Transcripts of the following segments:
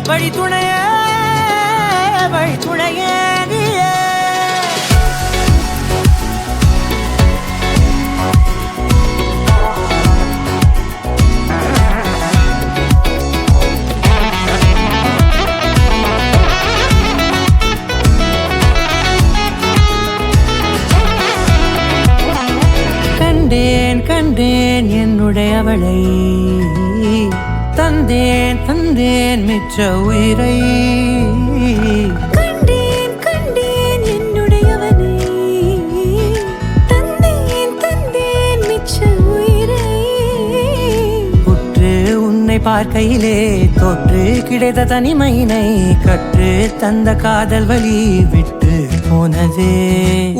வழி துணையே வழி துணையே நீயே. கண்டேன் கண்டேன் என்னுடையவளை, தந்தேன் தந்தேன் மிச்ச உயிரை. கண்டேன் கண்டேன் என்னுடையவனை, தந்தேன் தந்தேன் மிச்ச உயிரை. உற்று உன்னை பார்க்கையிலே தோற்று கிடைத்த தனிமையினை கற்று தந்த காதல் வழி விட்டு போனதே.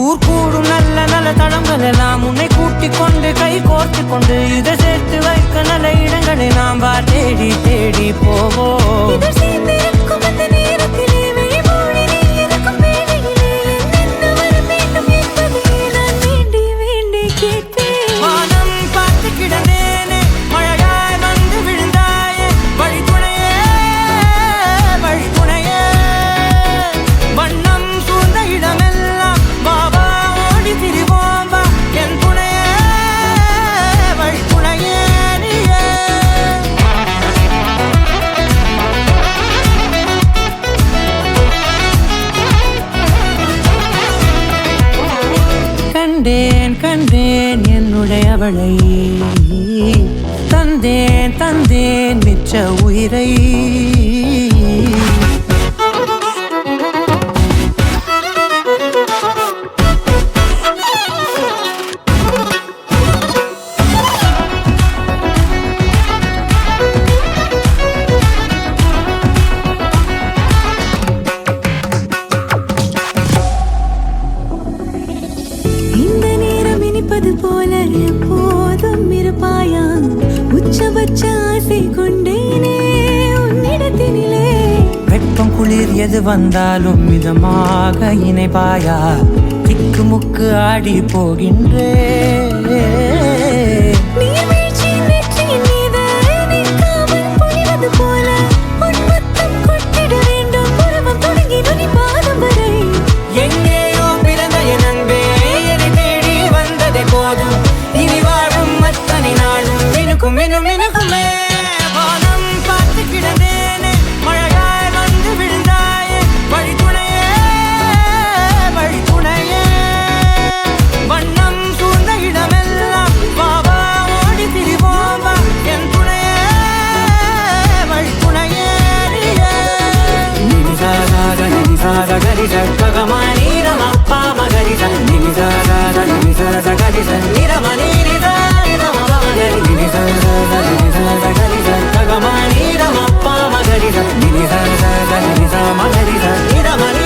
ஊர் கூடும் நல்ல நல்ல தளங்கள் எல்லாம் உன்னை கூட்டிக் கொண்டு கை கோர்த்து கொண்டு இதை சேர்த்து வைக்க நல்ல இடங்களை நாம் வா தேடி தேடி போவோம். இதழ் சேர்ந்திருக்கும் அந்த நேரத்திலே விழிமூடி நீ இருக்கும் வேளையிலே என்னென்ன வர வேண்டும் என்பதை நான் வேண்டி வேண்டி கேட்பேன். வானம் பார்த்து கிடந்தேனே மழையாய் வந்து விழுந்தாயே வழி துணையே வழி துணையே. வண்ணம் சூழ்ந்த இடமெல்லாம் பாபா ஓடி திரிவோம் வா என் துணையே வழி துணையே நீயே. கண்டேன் கண்டேன் என்னுடையவளை, தந்தேன் தந்தேன் மிச்ச உயிரை. இந்த நேரம் இனிப்பது போல எப்போதும் இருப்பாயா, உச்சபட்ச ஆசை கொண்டேனே உன்னிடத்தினிலே. வெப்பம் குளிர் எது வந்தாலும் மிதமாக இணைப்பாயா, திக்கு முக்கு ஆடி போகின்றே. நீர்வீழ்ச்சியின் நெற்றியின் மீது நிற்காமல் பொழிவது போல உன் முத்தம் கொட்டிட வேண்டும் உருவம் தொடங்கி நுனி பாதம் வரை. எங்கேயோ பிறந்த என் அன்பே என்னை தேடி வந்ததே போதும், இனி வாழும் அத்தனை நாளும் மினுக்கும் மினும் மினுக்குமே. வானம் பார்த்து கிடந்தேனே மழையாய் வந்து விழுந்தாயே வழி துணையே வழி துணையே. வண்ணம் சூழ்ந்த இடமெல்லாம் பாபா ஓடி திரிவோம் வா என் துணையே வழி துணையே நீயே. நினிசாத நினிசாத கரிச ககமானி ரமப்பா மகரிச நினிசாத நினிசாத கரிச நிரமணி நிதா நிரமமகரி நினிசாத நினிசாத கரிச ககமானி ரமப்பா மகரிச நினிசாத நினிசா மகரிச நிரமணி